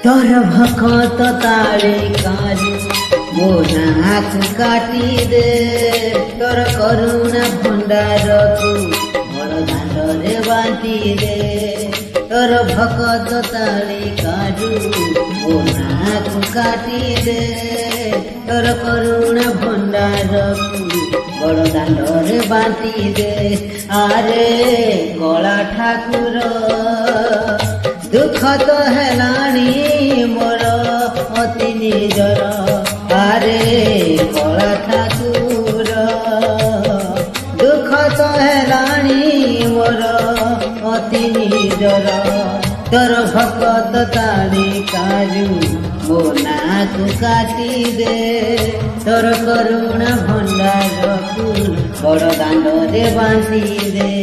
तोर भकत ताले काजू मो नाक काटी दे तोर करुणा भंडार को बड़ दांडरे बांटी दे तोर भकत ताले काजू मो नाक काटी दे तोर करुणा भंडार को बड़ दांडरे बांटी दे आरे कला ठाकुर दुख तो हेलाणी मोर अति निजर आरे कला ठाकुर दुख तो हेलाणी मोर अति निजर तोर भकत ताली काजू मो नाक काटी दे तोर करुणा भंडार को बड़ दांडरे बांधी दे।